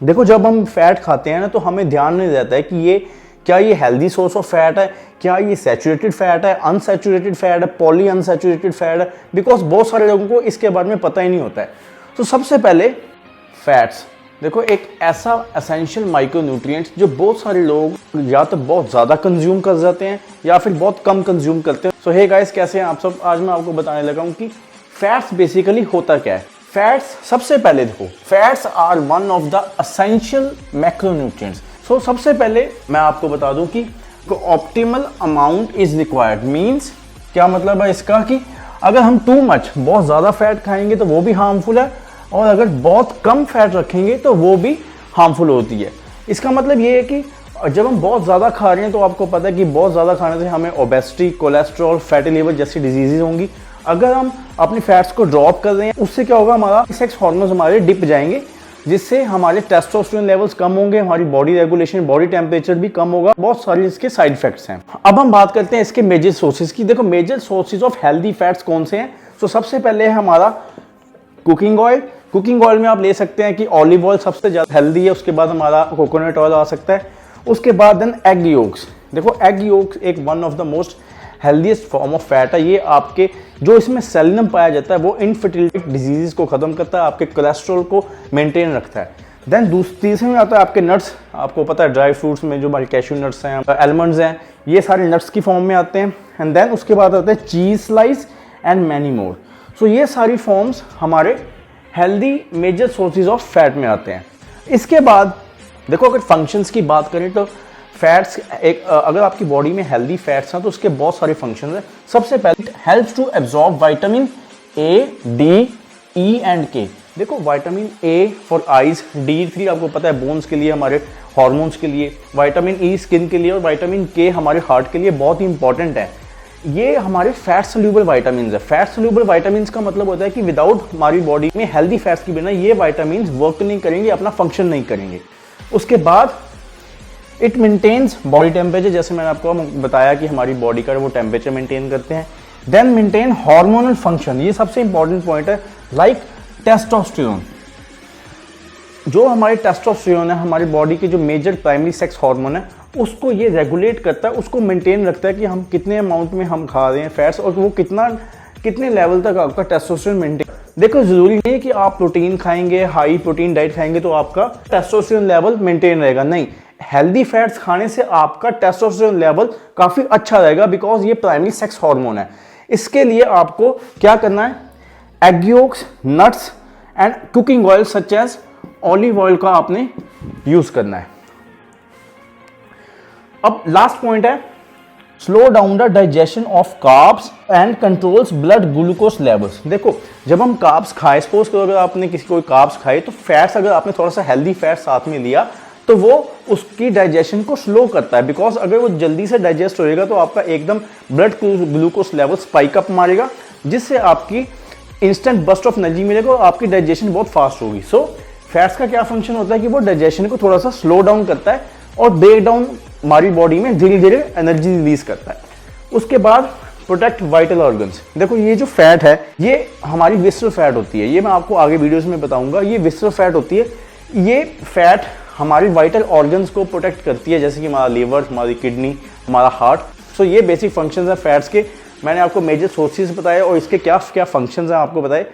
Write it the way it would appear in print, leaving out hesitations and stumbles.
देखो जब हम फैट खाते हैं ना तो हमें ध्यान नहीं रहता है कि ये क्या ये हेल्दी सोर्स ऑफ फैट है, क्या ये सैचुरेटेड फैट है, अनसैचुरेटेड फैट है, पॉली अनसैचुरेटेड फैट है, बिकॉज बहुत सारे लोगों को इसके बारे में पता ही नहीं होता है। तो सबसे पहले फैट्स, देखो एक ऐसा एसेंशियल माइक्रोन्यूट्रिएंट्स जो बहुत सारे लोग या तो बहुत ज़्यादा कंज्यूम कर जाते हैं या फिर बहुत कम कंज्यूम करते हैं। सो हे गाइस, कैसे हैं आप सब। आज मैं आपको बताने लगा हूँ कि फैट्स बेसिकली होता क्या है। फैट्स, सबसे पहले देखो, fats are one of the essential macronutrients. So सबसे पहले मैं आपको बता दूं कि optimal amount is required. Means क्या मतलब है इसका कि अगर हम टू मच बहुत ज़्यादा फैट खाएंगे तो वो भी हार्मफुल है, और अगर बहुत कम फैट रखेंगे तो वो भी हार्मफुल होती है। इसका मतलब ये है कि जब हम बहुत ज़्यादा खा रहे हैं तो आपको पता है कि बहुत ज़्यादा खाने से हमें ओबेसिटी, कोलेस्ट्रॉल, फैटी लिवर जैसी डिजीजेज होंगी। अगर हम अपनी फैट्स को ड्रॉप कर रहे हैं उससे क्या होगा, हमारा सेक्स हार्मोन्स हमारे डिप जाएंगे, जिससे हमारे टेस्टोस्टेरोन लेवल्स कम होंगे, हमारी बॉडी रेगुलेशन, बॉडी टेम्परेचर भी कम होगा। बहुत सारे इसके साइड इफेक्ट्स हैं। अब हम बात करते हैं इसके मेजर सोर्सेज की। देखो major sources of healthy fats कौन से हैं। तो सबसे पहले है हमारा कुकिंग ऑयल। कुकिंग ऑयल में आप ले सकते हैं कि ऑलिव ऑयल सबसे ज़्यादा हेल्दी है, उसके बाद हमारा कोकोनट ऑयल आ सकता है, उसके बाद देन एग योक्स। देखो एग योक्स एक one of the most healthiest form of fat है। ये आपके जो इसमें सेलिनम पाया जाता है वो इनफर्टिलिटी डिजीज़ को ख़त्म करता है, आपके कोलेस्ट्रॉल को मेंटेन रखता है। देन तीसरे में आता है आपके नट्स। आपको पता है ड्राई फ्रूट्स में जो हमारे कैश्यू नट्स हैं, आलमंड्स हैं, ये सारे नट्स की फॉर्म में आते हैं। एंड देन उसके बाद आता है cheese slice and many more. So ये सारी फॉर्म्स हमारे healthy major sources of fat में आते हैं। इसके बाद देखो अगर फंक्शंस की बात करें तो फैट्स एक अगर आपकी बॉडी में हेल्दी फैट्स हैं तो उसके बहुत सारे फंक्शंस हैं। सबसे पहले helps to absorb vitamin A, D, E and K. देखो vitamin A for eyes, D3 आपको पता है बोन्स के लिए, हमारे हॉर्मोन्स के लिए, विटामिन ई स्किन के लिए, और विटामिन के हमारे हार्ट के लिए बहुत ही इंपॉर्टेंट है। ये हमारे फैट सोल्यूबल विटामिन है। फैट सोल्यूबल विटामिन का मतलब होता है कि विदाउट हमारी बॉडी में हेल्दी फैट्स के बिना ये विटामिन वर्क नहीं करेंगे, अपना फंक्शन नहीं करेंगे। उसके बाद इट मेंटेन्स बॉडी टेम्परेचर, जैसे मैंने आपको बताया कि हमारी बॉडी का वो टेम्परेचर मेंटेन करते हैं। देन मेंटेन हार्मोनल फंक्शन, ये सबसे इंपॉर्टेंट पॉइंट है। लाइक टेस्टोस्टेरोन, जो हमारे टेस्टोस्टेरोन है हमारी बॉडी के जो मेजर प्राइमरी सेक्स हार्मोन है, उसको ये रेगुलेट करता है, उसको मेंटेन रखता है कि हम कितने अमाउंट में हम खा रहे हैं फैट्स, और वो कितने लेवल तक आपका टेस्टोस्टेरोन मेंटेन। देखो जरूरी नहीं है कि आप प्रोटीन खाएंगे, हाई प्रोटीन डाइट खाएंगे तो आपका टेस्टोस्टेरोन लेवल मेंटेन रहेगा, नहीं। हेल्दी फैट्स खाने से आपका टेस्टोस्टेरोन लेवल काफ़ी अच्छा रहेगा, बिकॉज ये प्राइमरी सेक्स हार्मोन है। इसके लिए आपको क्या करना है, egg yolks, nuts and cooking oil such as olive oil का आपने यूज करना है। अब लास्ट पॉइंट है slow down the digestion of carbs and controls blood glucose levels. देखो जब हम कार्ब्स खाएं, सपोज करो अगर आपने किसी कोई कार्ब्स खाए तो फैट्स अगर आपने थोड़ा सा हेल्दी फैट साथ में लिया तो वो उसकी डाइजेशन को स्लो करता है, बिकॉज अगर वो जल्दी से डाइजेस्ट होएगा तो आपका एकदम blood glucose level spike up मारेगा, जिससे आपकी इंस्टेंट बस्ट ऑफ एनर्जी मिलेगा और आपकी डाइजेशन बहुत फास्ट होगी। सो फैट्स का क्या फंक्शन होता है कि वो डाइजेशन को थोड़ा सा स्लो डाउन करता है और ब्रेक डाउन हमारी बॉडी में धीरे धीरे एनर्जी रिलीज करता है। उसके बाद प्रोटेक्ट वाइटल ऑर्गन्स। देखो ये जो फैट है ये हमारी विस्रल फैट होती है, ये मैं आपको आगे वीडियोस में बताऊंगा। ये विस्रल फैट होती है, ये फैट हमारी वाइटल ऑर्गन्स को प्रोटेक्ट करती है, जैसे कि हमारा लीवर, हमारी किडनी, हमारा हार्ट। सो ये बेसिक फंक्शंस हैं फैट्स के। मैंने आपको मेजर सोर्सेज बताए और इसके क्या क्या फंक्शंस हैं आपको बताए।